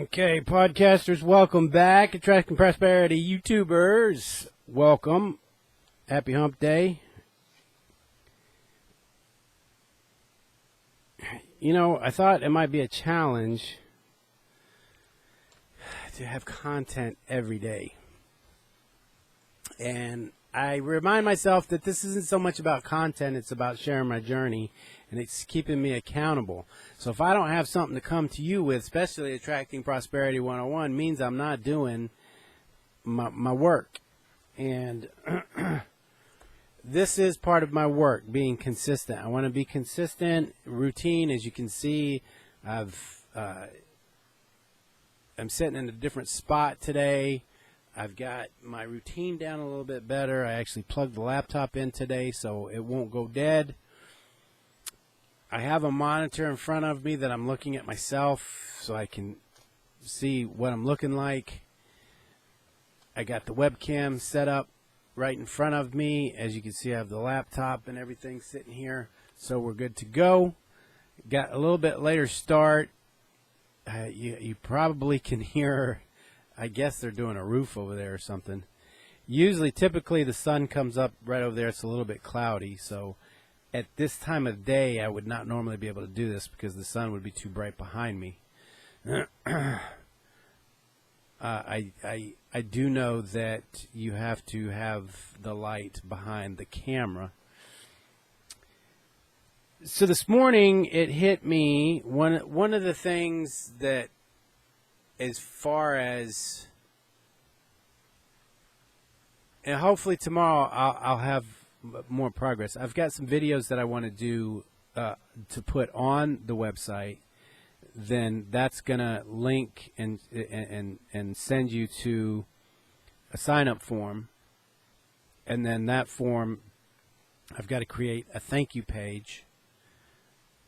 Okay, podcasters, welcome back. Attracting Prosperity YouTubers, welcome. Happy Hump Day. You know, I thought it might be a challenge to have content every day. And I remind myself that this isn't so much about content, it's about sharing my journey, and it's keeping me accountable. So if I don't have something to come to you with, especially Attracting Prosperity 101, means I'm not doing my work. And this is part of my work, being consistent. I want to be consistent, routine. As you can see, I'm sitting in a different spot today. I've got my routine down a little bit better. I actually plugged the laptop in today so it won't go dead. I have a monitor in front of me that I'm looking at myself so I can see what I'm looking like. I got the webcam set up right in front of me. As you can see, I have the laptop and everything sitting here, so we're good to go. Got a little bit later start. You probably can hear, I guess they're doing a roof over there or something. Typically the sun comes up right over there. It's a little bit cloudy, so at this time of day I would not normally be able to do this because the sun would be too bright behind me. I do know that you have to have the light behind the camera. So this morning it hit me, one of the things that, as far as, and hopefully tomorrow I'll have more progress. I've got some videos that I want to do to put on the website. Then that's gonna link and send you to a sign-up form, and then that form, I've got to create a thank you page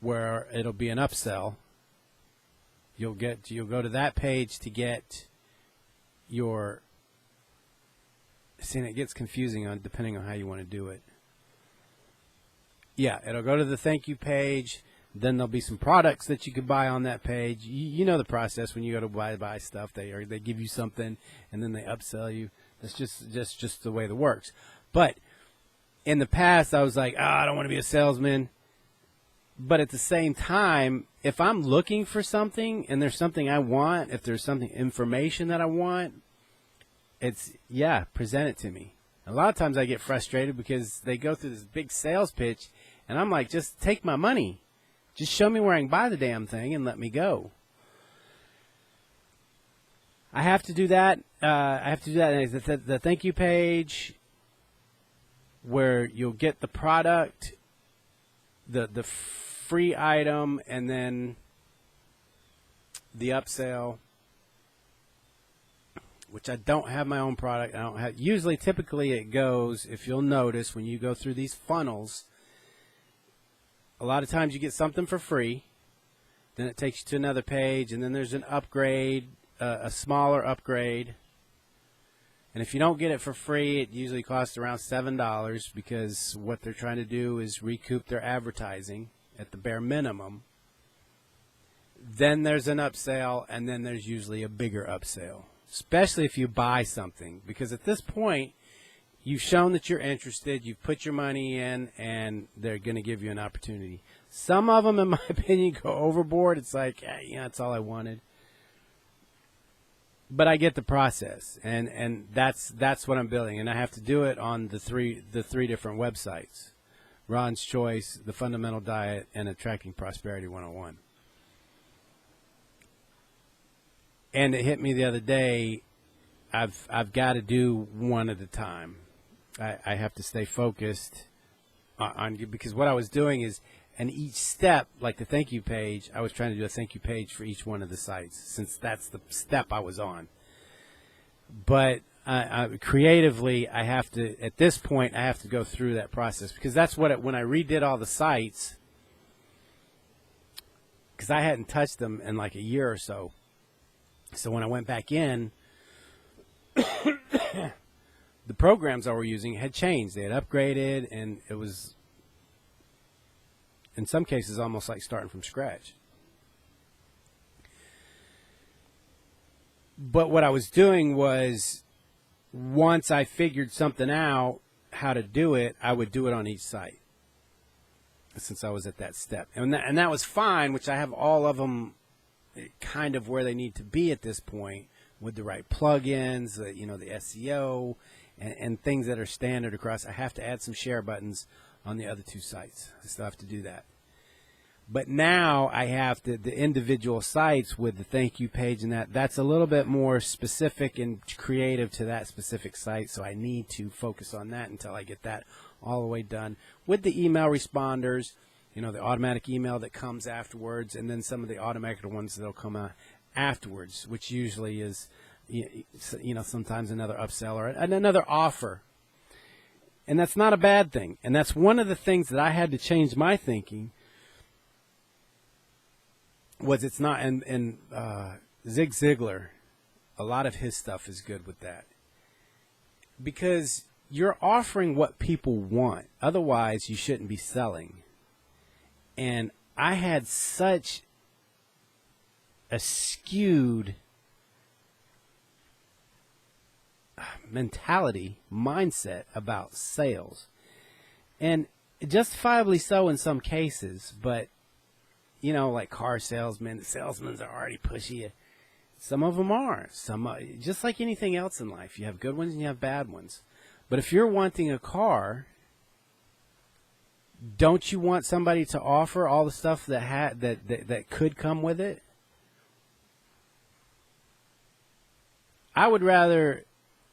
where it'll be an upsell. You'll go to that page to get your. See, it gets confusing depending on how you want to do it. Yeah, it'll go to the thank you page. Then there'll be some products that you could buy on that page. You know the process when you go to buy stuff. They give you something and then they upsell you. That's just the way that works. But in the past, I was like, I don't want to be a salesman. But at the same time, if I'm looking for something and there's something I want, if there's something, information that I want, present it to me. A lot of times I get frustrated because they go through this big sales pitch and I'm like, just take my money. Just show me where I can buy the damn thing and let me go. I have to do that. The thank you page where you'll get the product, the free item, and then the upsell, which I don't have my own product. I don't have. Usually, typically it goes, if you'll notice, when you go through these funnels, a lot of times you get something for free, then it takes you to another page, and then there's an upgrade, a smaller upgrade. And if you don't get it for free, it usually costs around $7 because what they're trying to do is recoup their advertising at the bare minimum. Then there's an upsell, and then there's usually a bigger upsell, especially if you buy something, because at this point, you've shown that you're interested, you've put your money in, and they're going to give you an opportunity. Some of them, in my opinion, go overboard. It's like, that's all I wanted. But I get the process, and that's what I'm building, and I have to do it on the three different websites: Ron's Choice, The Fundamental Diet, and Attracting Prosperity 101. And it hit me the other day. I've got to do one at a time. I have to stay focused on, because what I was doing is, and each step, like the thank you page, I was trying to do a thank you page for each one of the sites, since that's the step I was on. But creatively, I have to, at this point, I have to go through that process, because that's what when I redid all the sites, because I hadn't touched them in like a year or so. So when I went back in, the programs I were using had changed. They had upgraded, and it was, in some cases, almost like starting from scratch. But what I was doing was, once I figured something out, how to do it, I would do it on each site, since I was at that step. And that was fine, which I have all of them kind of where they need to be at this point, with the right plugins, the SEO, and things that are standard across. I have to add some share buttons on the other two sites. I still have to do that. But now I have the individual sites with the thank you page, and that's a little bit more specific and creative to that specific site. So I need to focus on that until I get that all the way done. With the email responders, the automatic email that comes afterwards, and then some of the automatic ones that'll come out afterwards, which usually is, sometimes another upsell or another offer. And that's not a bad thing. And that's one of the things that I had to change my thinking. It's not, and Zig Ziglar, a lot of his stuff is good with that, because you're offering what people want. Otherwise, you shouldn't be selling. And I had such a skewed mindset about sales, and justifiably so in some cases, but like car salesmen, the salesmen are already pushy. Some of them are. Just like anything else in life, you have good ones and you have bad ones. But if you're wanting a car, don't you want somebody to offer all the stuff that could come with it? I would rather,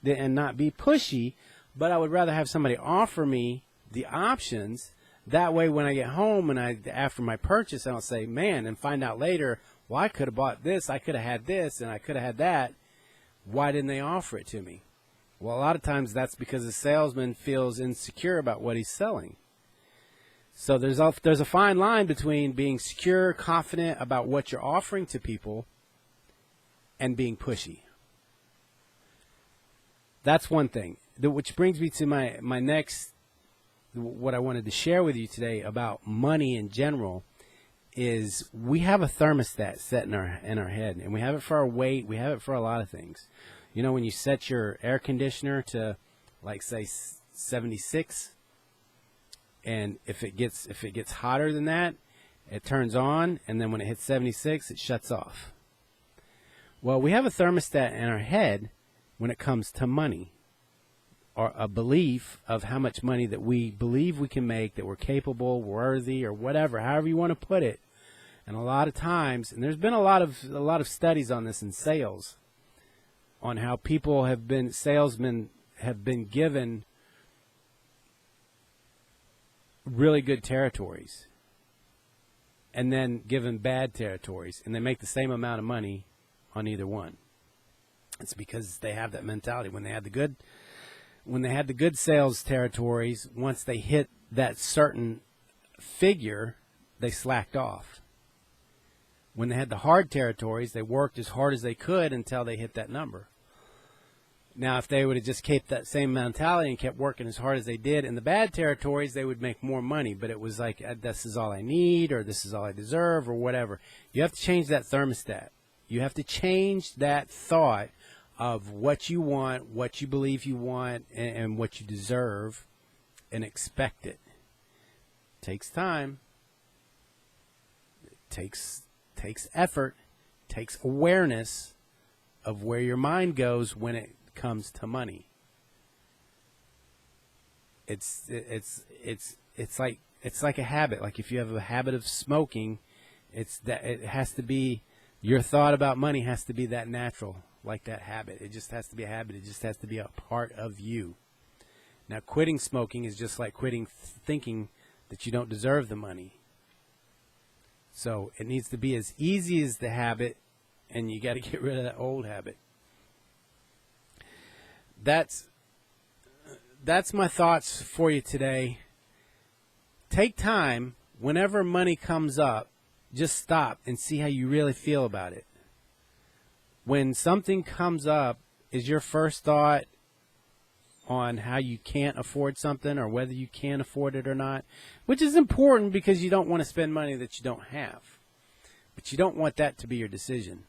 and not be pushy, but I would rather have somebody offer me the options. That way, when I get home and after my purchase, I don't say, man, and find out later, well, I could have bought this, I could have had this, and I could have had that. Why didn't they offer it to me? Well, a lot of times that's because the salesman feels insecure about what he's selling. So there's a fine line between being secure, confident about what you're offering to people, and being pushy. That's one thing. Which brings me to my next, what I wanted to share with you today about money in general, is we have a thermostat set in our head, and we have it for our weight. We have it for a lot of things. When you set your air conditioner to, like, say 76, and if it gets hotter than that, it turns on, and then when it hits 76, it shuts off. Well, we have a thermostat in our head when it comes to money, or a belief of how much money that we believe we can make, that we're capable, worthy, or whatever, however you want to put it. And a lot of times, and there's been a lot of studies on this in sales, on how salesmen have been given really good territories and then given bad territories, and they make the same amount of money on either one. It's because they have that mentality. When they had the good sales territories, once they hit that certain figure, they slacked off. When they had the hard territories, they worked as hard as they could until they hit that number. Now, if they would have just kept that same mentality and kept working as hard as they did in the bad territories, they would make more money. But it was like, this is all I need, or this is all I deserve, or whatever. You have to change that thermostat. You have to change that thought of what you want, what you believe you want, and what you deserve, and expect it. Takes time. It takes effort. Takes awareness of where your mind goes when it comes to money. It's like a habit. Like if you have a habit of smoking, it has to be, your thought about money has to be that natural, like that habit. It just has to be a habit. It just has to be a part of you. Now, quitting smoking is just like quitting thinking that you don't deserve the money. So it needs to be as easy as the habit, and you got to get rid of that old habit. That's my thoughts for you today. Take time, whenever money comes up, just stop and see how you really feel about it. When something comes up, is your first thought on how you can't afford something, or whether you can afford it or not? Which is important, because you don't want to spend money that you don't have. But you don't want that to be your decision.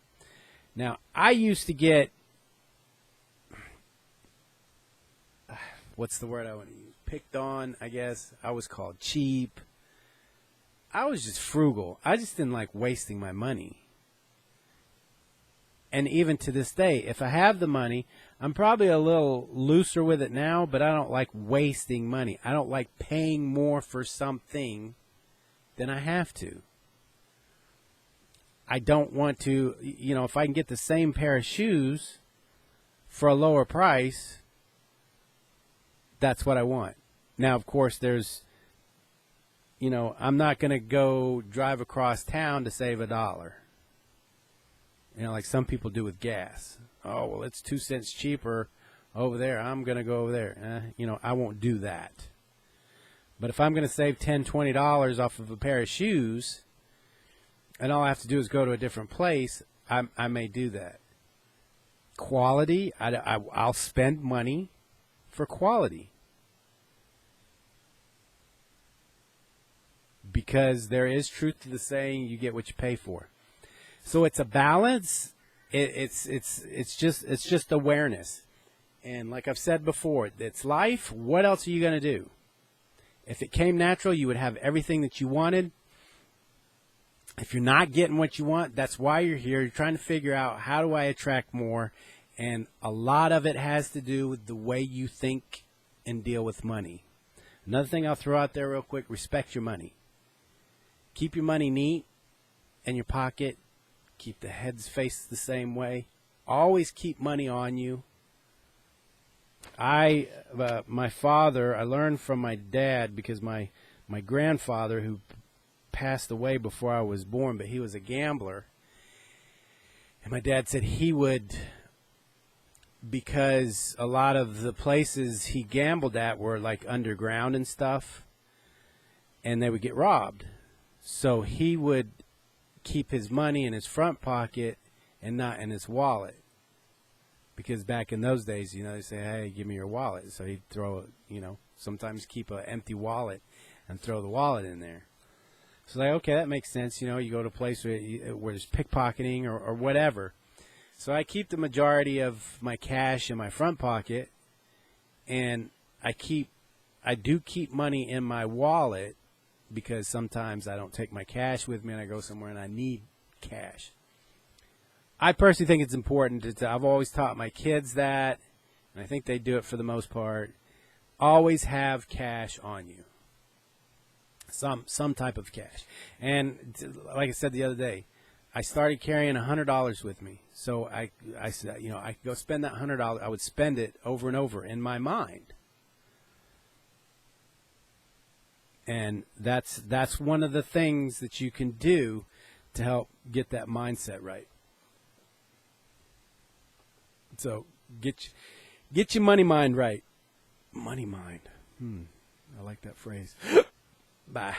Now, I used to get, what's the word I want to use? Picked on, I guess. I was called cheap. I was just frugal. I just didn't like wasting my money. And even to this day, if I have the money, I'm probably a little looser with it now, but I don't like wasting money. I don't like paying more for something than I have to. I don't want to, if I can get the same pair of shoes for a lower price, that's what I want. Now, of course, there's, I'm not going to go drive across town to save $1. Like some people do with gas. Oh, well, it's 2 cents cheaper over there. I'm going to go over there. I won't do that. But if I'm going to save $10, $20 off of a pair of shoes, and all I have to do is go to a different place, I may do that. Quality, I'll spend money for quality. Because there is truth to the saying, you get what you pay for. So it's a balance. It's just awareness. And like I've said before, it's life. What else are you going to do? If it came natural, you would have everything that you wanted. If you're not getting what you want, that's why you're here. You're trying to figure out, how do I attract more? And a lot of it has to do with the way you think and deal with money. Another thing I'll throw out there real quick, respect your money. Keep your money neat in your pocket. Keep the heads faced the same way. Always keep money on you. My father, I learned from my dad, because my grandfather, who passed away before I was born, but he was a gambler. And my dad said he would, because a lot of the places he gambled at were like underground and stuff, and they would get robbed. So he would keep his money in his front pocket and not in his wallet. Because back in those days, they say, hey, give me your wallet. So he'd throw, sometimes keep an empty wallet and throw the wallet in there. So like, okay, that makes sense. You go to a place where there's pickpocketing or whatever. So I keep the majority of my cash in my front pocket, and I do keep money in my wallet, because sometimes I don't take my cash with me and I go somewhere and I need cash. I personally think it's important. I've always taught my kids that, and I think they do it for the most part. Always have cash on you. Some type of cash. And like I said the other day, I started carrying $100 with me. So I said, I could go spend that $100. I would spend it over and over in my mind. And that's one of the things that you can do to help get that mindset right. So get your money mind right. Money mind. I like that phrase. Bye.